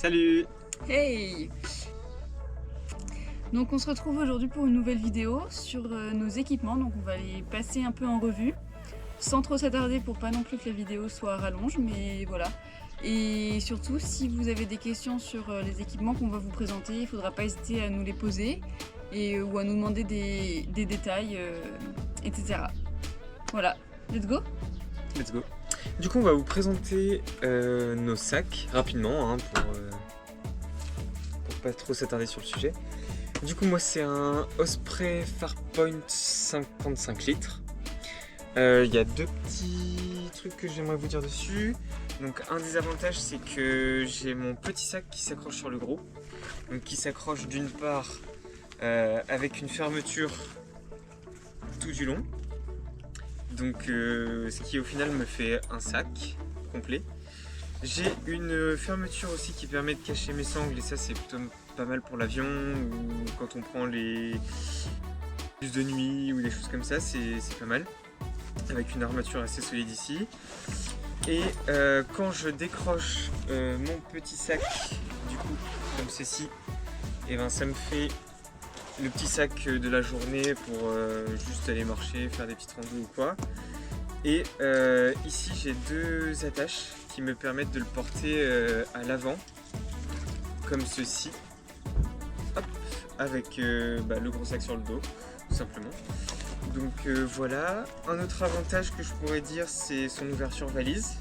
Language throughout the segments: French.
Salut! Hey! Donc on se retrouve aujourd'hui pour une nouvelle vidéo sur nos équipements, donc on va les passer un peu en revue, sans trop s'attarder pour pas non plus que la vidéo soit à rallonge, mais voilà. Et surtout, si vous avez des questions sur les équipements qu'on va vous présenter, il ne faudra pas hésiter à nous les poser ou à nous demander des détails, etc. Voilà, let's go! Let's go! Du coup, on va vous présenter nos sacs rapidement pour pas trop s'attarder sur le sujet. Du coup, moi, c'est un Osprey Farpoint 55 litres. Il y a deux petits trucs que j'aimerais vous dire dessus. Donc, un des avantages, c'est que j'ai mon petit sac qui s'accroche sur le gros. Donc, qui s'accroche d'une part avec une fermeture tout du long. Donc, ce qui au final me fait un sac complet. J'ai une fermeture aussi qui permet de cacher mes sangles et ça c'est plutôt pas mal pour l'avion ou quand on prend les bus de nuit ou des choses comme ça, c'est pas mal. Avec une armature assez solide ici. Et quand je décroche mon petit sac, du coup, comme ceci, et ben ça me fait le petit sac de la journée pour juste aller marcher, faire des petites randos ou quoi. Et ici j'ai deux attaches qui me permettent de le porter à l'avant, comme ceci, hop, avec le gros sac sur le dos, tout simplement. Donc voilà, un autre avantage que je pourrais dire, c'est son ouverture valise,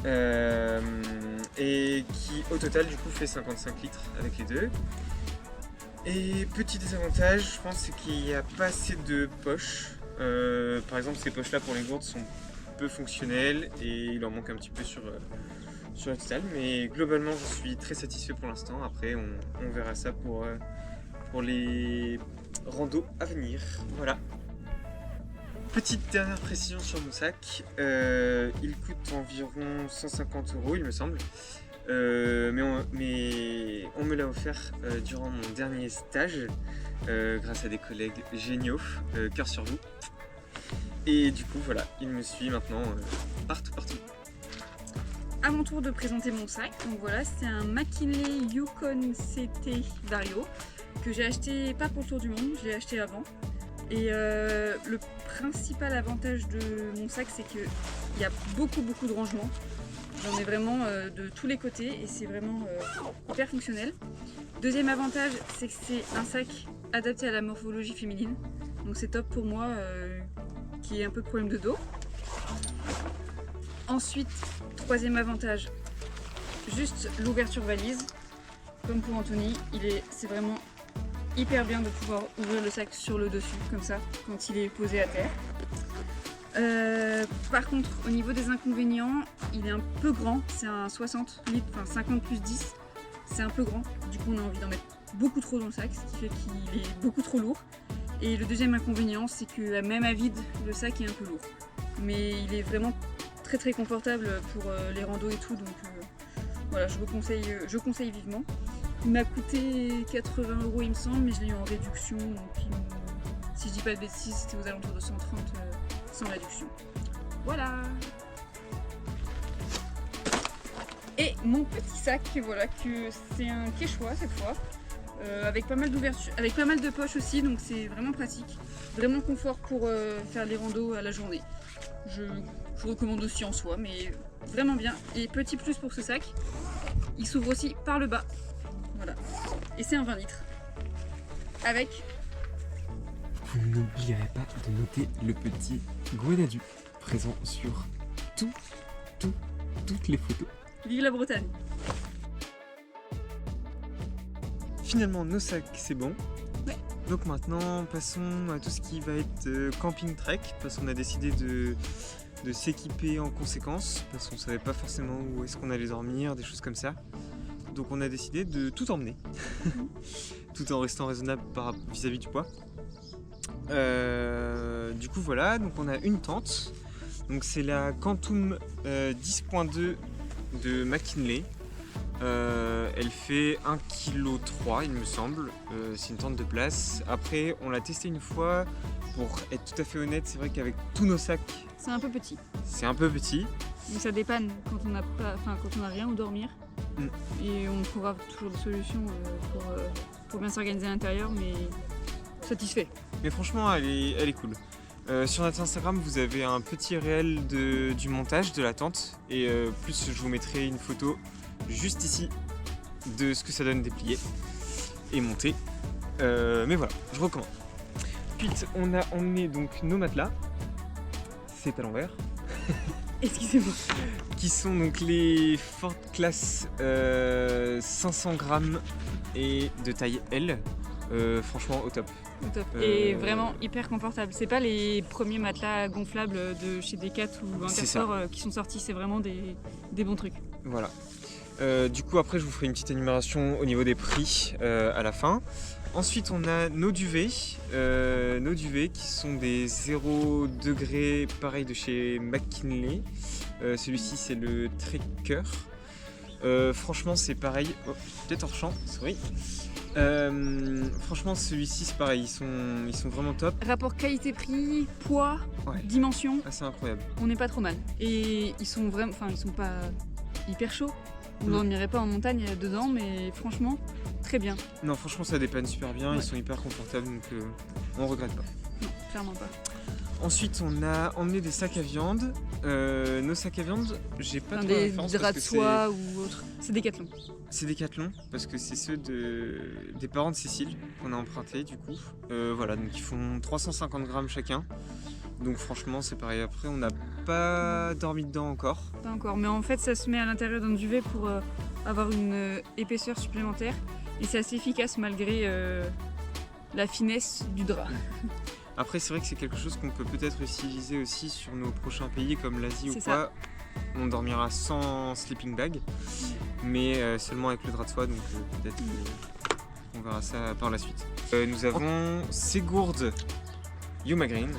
et qui au total du coup fait 55 litres avec les deux. Et petit désavantage, je pense, c'est qu'il n'y a pas assez de poches. Par exemple, ces poches là pour les gourdes sont peu fonctionnelles et il en manque un petit peu sur la totale, mais globalement je suis très satisfait pour l'instant. Après on verra ça pour les randos à venir. Voilà. Petite dernière précision sur mon sac, il coûte environ 150 € il me semble, mais on me l'a offert durant mon dernier stage grâce à des collègues géniaux, cœur sur vous. Et du coup voilà, il me suit maintenant partout. À mon tour de présenter mon sac. Donc voilà, c'est un McKinley Yukon CT Vario que j'ai acheté pas pour le tour du monde, je l'ai acheté avant. Et le principal avantage de mon sac, c'est qu'il y a beaucoup de rangements. J'en ai vraiment de tous les côtés et c'est vraiment hyper fonctionnel. Deuxième avantage, c'est que c'est un sac adapté à la morphologie féminine. Donc c'est top pour moi qui ai un peu de problème de dos. Ensuite, troisième avantage, juste l'ouverture valise. Comme pour Anthony, c'est vraiment hyper bien de pouvoir ouvrir le sac sur le dessus, comme ça, quand il est posé à terre. Par contre, au niveau des inconvénients, il est un peu grand, c'est un 60 litres, enfin 50 plus 10, c'est un peu grand. Du coup, on a envie d'en mettre beaucoup trop dans le sac, ce qui fait qu'il est beaucoup trop lourd. Et le deuxième inconvénient, c'est que même à vide, le sac est un peu lourd. Mais il est vraiment très confortable pour les randos et tout, donc voilà, je conseille vivement. Il m'a coûté 80 € il me semble, mais je l'ai eu en réduction, donc si je dis pas de bêtises, c'était aux alentours de 130 sans réduction. Voilà. Et mon petit sac, voilà, que c'est un Quechua cette fois, avec pas mal d'ouvertures, avec pas mal de poches aussi, donc c'est vraiment pratique, vraiment confort pour faire les randos à la journée. Je recommande aussi en soi, mais vraiment bien. Et petit plus pour ce sac, il s'ouvre aussi par le bas. Voilà. Et c'est un 20 litres. Avec... Vous n'oublierez pas de noter le petit Gwenadu présent sur toutes les photos. Vive la Bretagne! Finalement nos sacs c'est bon. Ouais. Donc maintenant passons à tout ce qui va être camping trek, parce qu'on a décidé de s'équiper en conséquence, parce qu'on savait pas forcément où est-ce qu'on allait dormir, des choses comme ça. Donc on a décidé de tout emmener, tout en restant raisonnable vis-à-vis du poids. Du coup voilà, donc on a une tente, donc c'est la Quantum 10.2 de McKinley. Elle fait 1,3 kg il me semble, c'est une tente de place. Après on l'a testé une fois, pour être tout à fait honnête, c'est vrai qu'avec tous nos sacs, C'est un peu petit. c'est un peu petit. Donc ça dépanne quand on n'a rien où dormir. Et on trouvera toujours des solutions pour bien s'organiser à l'intérieur, mais satisfait. Mais franchement, elle est cool. Sur notre Instagram, vous avez un petit réel du montage de la tente. Et plus, je vous mettrai une photo juste ici de ce que ça donne déplié et monté. Mais voilà, je recommande. Ensuite, on a emmené donc nos matelas. C'est à l'envers. Excusez-moi. Qui sont donc les Ford Class 500 grammes et de taille L. Franchement, au top. Au top. Et vraiment hyper confortable. C'est pas les premiers matelas gonflables de chez Decat ou Intersport qui sont sortis, c'est vraiment des bons trucs. Voilà. Du coup, après, je vous ferai une petite énumération au niveau des prix à la fin. Ensuite, on a nos duvets qui sont des 0 degré, pareil de chez McKinley. Celui-ci, c'est le Trekker. Franchement, c'est pareil. Oh, peut-être hors champ, sorry. Franchement, celui-ci, c'est pareil. Ils sont vraiment top. Rapport qualité-prix, poids, dimension. Ah, c'est incroyable. On n'est pas trop mal. Et ils sont vraiment, ils sont pas hyper chauds. On dormirait pas en montagne dedans, mais franchement, très bien. Non, franchement, ça dépanne super bien. Ils sont hyper confortables, donc on regrette pas. Non, clairement pas. Ensuite, on a emmené des sacs à viande. Nos sacs à viande, j'ai pas trop la référence. Des draps de soie ou autre. C'est Decathlon. C'est Decathlon, parce que c'est ceux des parents de Cécile qu'on a empruntés du coup. Voilà, donc ils font 350 grammes chacun. Donc franchement, c'est pareil. Après, on n'a pas dormi dedans encore. Pas encore, mais en fait, ça se met à l'intérieur d'un duvet pour avoir une épaisseur supplémentaire. Et c'est assez efficace malgré la finesse du drap. Après, c'est vrai que c'est quelque chose qu'on peut peut-être utiliser aussi sur nos prochains pays comme l'Asie ou quoi. Ça. On dormira sans sleeping bag, mais seulement avec le drap de soie, donc peut-être qu'on verra ça par la suite. Nous avons ces gourdes Yuma Green.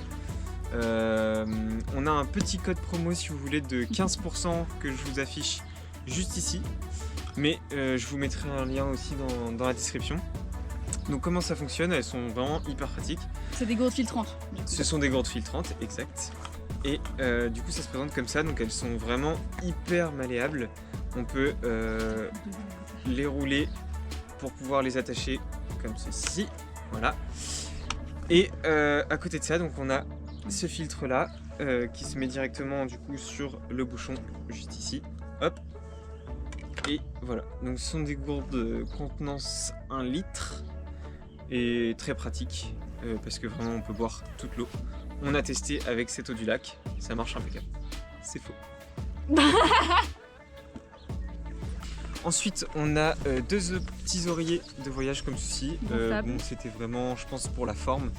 On a un petit code promo si vous voulez de 15% que je vous affiche juste ici, mais je vous mettrai un lien aussi dans la description. Donc comment ça fonctionne? Elles sont vraiment hyper pratiques. C'est des gourdes filtrantes. Ce sont des gourdes filtrantes, exact. Et du coup ça se présente comme ça, donc elles sont vraiment hyper malléables. On peut les rouler pour pouvoir les attacher comme ceci, voilà. Et à côté de ça, donc on a ce filtre là qui se met directement du coup sur le bouchon juste ici, hop. Et voilà, donc ce sont des gourdes contenance 1 litre et très pratiques parce que vraiment on peut boire toute l'eau. On a testé avec cette eau du lac, ça marche impeccable. C'est faux. Ensuite, on a deux petits oreillers de voyage comme ceci. Bon, c'était vraiment, je pense, pour la forme,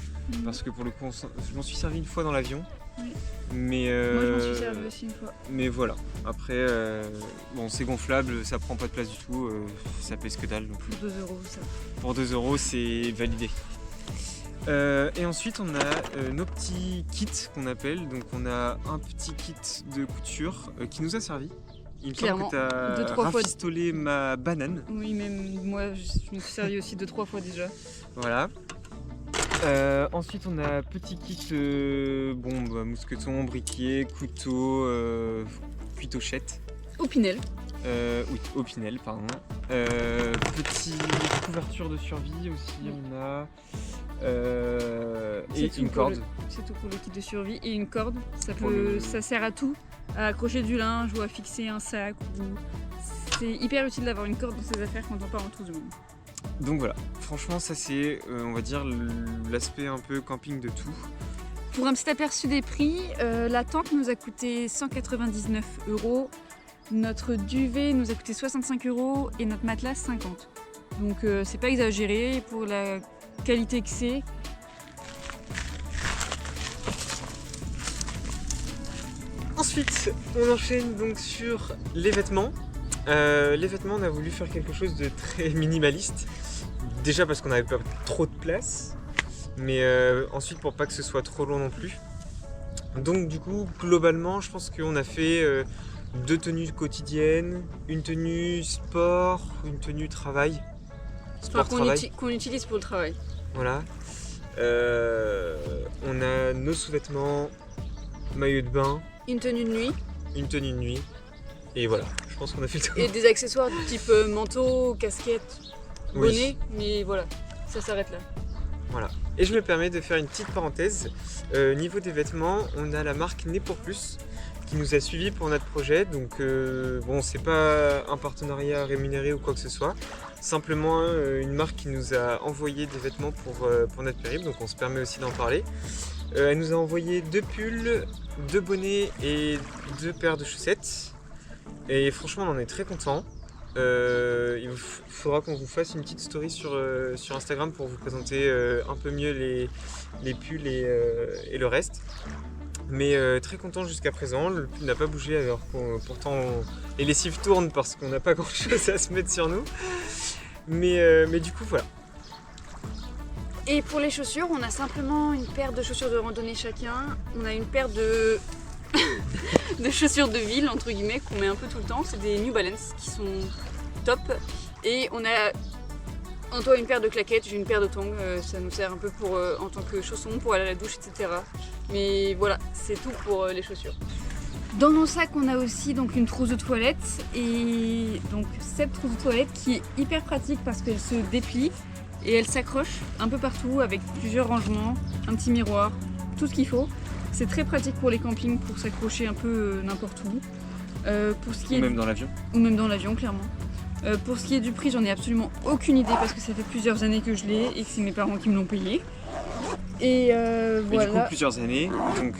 parce que pour le coup, je m'en suis servi une fois dans l'avion. Oui. Mais moi, je m'en suis servi aussi une fois. Mais voilà. Après, bon, c'est gonflable, ça prend pas de place du tout, ça pèse que dalle. Donc, pour 2 €, ça. Pour 2 €, c'est validé. Et ensuite, on a nos petits kits qu'on appelle. Donc, on a un petit kit de couture qui nous a servi. Il me semble que tu as rafistolé ma banane. Oui, mais moi, je me suis servi aussi 2-3 fois déjà. Voilà. Ensuite, on a petit kit mousqueton, briquet, couteau, cuitochette. Opinel. Oui, Opinel, pardon. Petite couverture de survie aussi, on a. Et une corde. C'est tout pour le kit de survie. Et une corde, ça sert à tout. À accrocher du linge ou à fixer un sac. C'est hyper utile d'avoir une corde dans ses affaires quand on part en tour du monde. Donc voilà, franchement ça c'est, on va dire, l'aspect un peu camping de tout. Pour un petit aperçu des prix, la tente nous a coûté 199 €, notre duvet nous a coûté 65 € et notre matelas 50. Donc c'est pas exagéré pour la qualité que c'est. Ensuite, on enchaîne donc sur les vêtements. Les vêtements, on a voulu faire quelque chose de très minimaliste. Déjà parce qu'on n'avait pas trop de place, mais ensuite pour pas que ce soit trop long non plus. Donc du coup, globalement, je pense qu'on a fait 2 tenues quotidiennes, une tenue sport, une tenue travail. Sport-travail. Qu'on utilise pour le travail. Voilà. On a nos sous-vêtements, maillot de bain. Une tenue de nuit. Une tenue de nuit. Et voilà. Je pense qu'on a fait le tour. Et des accessoires du type manteau, casquette, Oui. bonnet, mais voilà, ça s'arrête là. Voilà. Et je me permets de faire une petite parenthèse. Niveau des vêtements, on a la marque Né pour Plus qui nous a suivis pour notre projet. Donc bon, c'est pas un partenariat rémunéré ou quoi que ce soit. Simplement une marque qui nous a envoyé des vêtements pour notre périple. Donc on se permet aussi d'en parler. Elle nous a envoyé 2 pulls, 2 bonnets et 2 paires de chaussettes. Et franchement, on en est très contents. Il faudra qu'on vous fasse une petite story sur Instagram pour vous présenter un peu mieux les pulls et le reste. Mais très content jusqu'à présent, le pull n'a pas bougé alors pourtant les lessives tournent parce qu'on n'a pas grand chose à se mettre sur nous. Mais du coup voilà. Et pour les chaussures, on a simplement une paire de chaussures de randonnée chacun. On a une paire de de chaussures de ville entre guillemets qu'on met un peu tout le temps. C'est des New Balance qui sont top. Et on a Antoine une paire de claquettes, j'ai une paire de tongs. Ça nous sert un peu pour en tant que chaussons pour aller à la douche, etc. Mais voilà, c'est tout pour les chaussures. Dans nos sacs, on a aussi donc une trousse de toilette et donc cette trousse de toilette qui est hyper pratique parce qu'elle se déplie et elle s'accroche un peu partout avec plusieurs rangements, un petit miroir, tout ce qu'il faut. C'est très pratique pour les campings pour s'accrocher un peu n'importe où. Pour ce qui Ou est même dans l'avion. ou même dans l'avion clairement. Pour ce qui est du prix, j'en ai absolument aucune idée parce que ça fait plusieurs années que je l'ai et que c'est mes parents qui me l'ont payé. Et Mais du coup voilà. plusieurs années, donc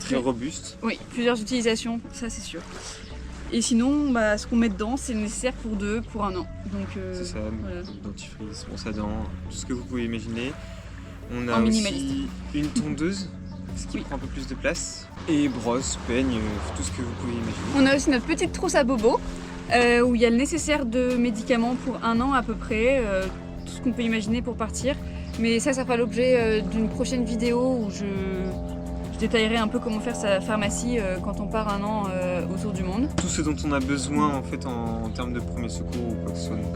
très Oui. robuste. Oui, plusieurs utilisations, ça c'est sûr. Et sinon, bah, ce qu'on met dedans, c'est nécessaire pour 2, pour 1 an. Donc, C'est ça, voilà. dentifrice, brosse à dents, tout ce que vous pouvez imaginer. On a En aussi minimaliste. une tondeuse, ce qui Oui. prend un peu plus de place. Et brosse, peigne, tout ce que vous pouvez imaginer. On a aussi notre petite trousse à bobo, où il y a le nécessaire de médicaments pour 1 an à peu près, tout ce qu'on peut imaginer pour partir. Mais ça fera l'objet d'une prochaine vidéo où je détaillerai un peu comment faire sa pharmacie quand on part 1 an autour du monde. Tout ce dont on a besoin en fait en termes de premier secours ou quoi que ce soit. Donc,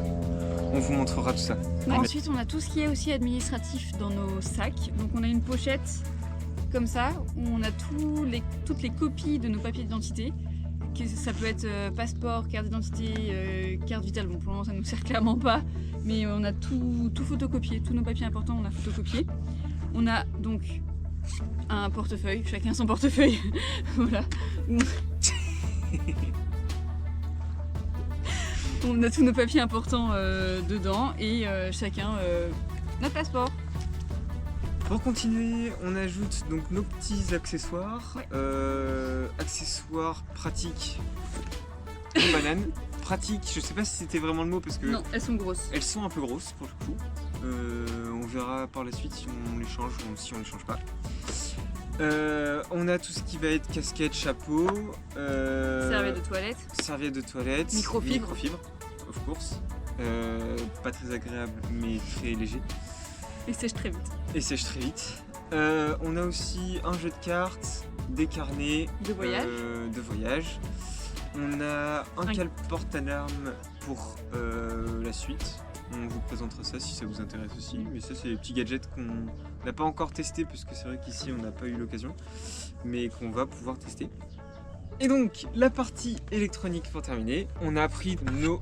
on vous montrera tout ça. Ensuite, on a tout ce qui est aussi administratif dans nos sacs. Donc, on a une pochette comme ça où on a toutes les copies de nos papiers d'identité. Ça peut être passeport, carte d'identité, carte vitale. Bon, pour le moment, ça ne nous sert clairement pas, mais on a tout photocopié. Tous nos papiers importants, on a photocopié. On a donc un portefeuille, chacun son portefeuille. Voilà. On a tous nos papiers importants dedans et chacun notre passeport. Pour continuer, on ajoute donc nos petits accessoires. Ouais. Accessoires pratiques en banane. Pratiques, je sais pas si c'était vraiment le mot parce que Non, elles sont grosses. elles sont un peu grosses pour le coup. On verra par la suite si on les change ou si on les change pas. On a tout ce qui va être casquette, chapeau, Serviette de toilette. microfibre, Microfibre. of course. Pas très agréable mais très léger Et sèche très vite. et sèche très vite. On a aussi un jeu de cartes, des carnets De voyage. de voyage. On a un Un- cale porte-alarme pour la suite. On vous présentera ça si ça vous intéresse aussi. Mais ça, c'est des petits gadgets qu'on n'a pas encore testés parce que c'est vrai qu'ici on n'a pas eu l'occasion, mais qu'on va pouvoir tester. Et donc, la partie électronique pour terminer, on a pris nos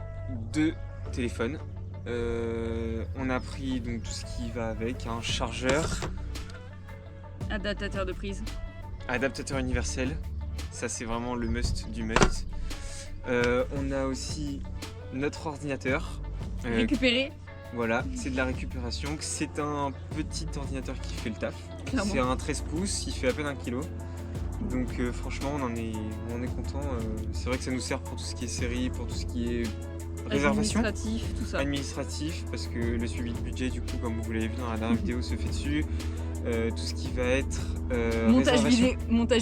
2 téléphones. On a pris donc tout ce qui va avec, un chargeur, Adaptateur de prise. adaptateur universel. Ça, c'est vraiment le must du must. On a aussi notre ordinateur. Récupérer. Voilà, c'est de la récupération. C'est un petit ordinateur qui fait le taf. Clairement. C'est un 13 pouces, il fait à peine 1 kg. Donc franchement, on en est content. C'est vrai que ça nous sert pour tout ce qui est série, pour tout ce qui est réservation. Administratif, tout ça. Administratif, parce que le suivi de budget, du coup, comme vous l'avez vu dans la dernière vidéo, se fait dessus. Tout ce qui va être Montage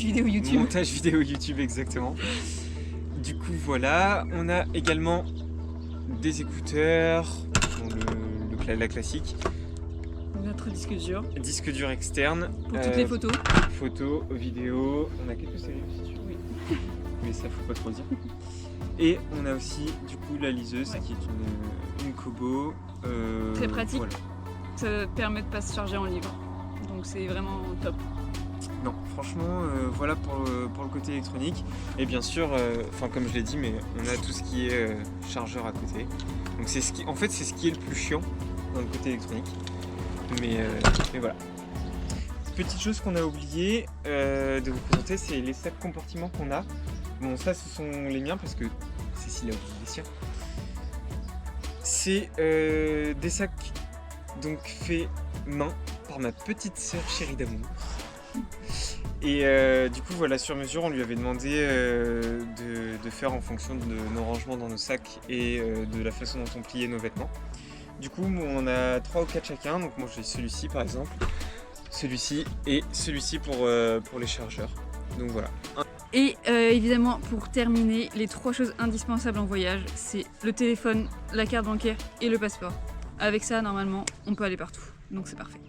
vidéo YouTube. Montage vidéo YouTube, exactement. Du coup, voilà. On a également des écouteurs, bon, la classique, Notre disque dur. disque dur externe, Pour toutes les photos. photos, vidéos. On a quelques séries aussi, tu vois. Oui. Mais ça, faut pas trop dire. Et on a aussi, du coup, la liseuse, Ouais. qui est une Kobo. Très pratique. Voilà. Ça permet de pas se charger en livre. Donc c'est vraiment top. non, franchement, voilà pour le côté électronique. Et bien sûr, comme je l'ai dit, mais on a tout ce qui est chargeur à côté. Donc c'est en fait, c'est ce qui est le plus chiant dans le côté électronique. Mais voilà. Petite chose qu'on a oublié de vous présenter, c'est les sacs compartiments qu'on a. Bon, ça, ce sont les miens parce que Cécile a oublié les siens. C'est des sacs donc faits main par ma petite sœur chérie d'amour. Et du coup, voilà, sur mesure, on lui avait demandé de faire en fonction de nos rangements dans nos sacs et de la façon dont on pliait nos vêtements. Du coup, on en a 3 ou 4 chacun. Donc moi, j'ai celui-ci par exemple, celui-ci et celui-ci pour les chargeurs. Donc voilà. Et évidemment, pour terminer, les 3 choses indispensables en voyage, c'est le téléphone, la carte bancaire et le passeport. Avec ça, normalement, on peut aller partout. Donc c'est parfait.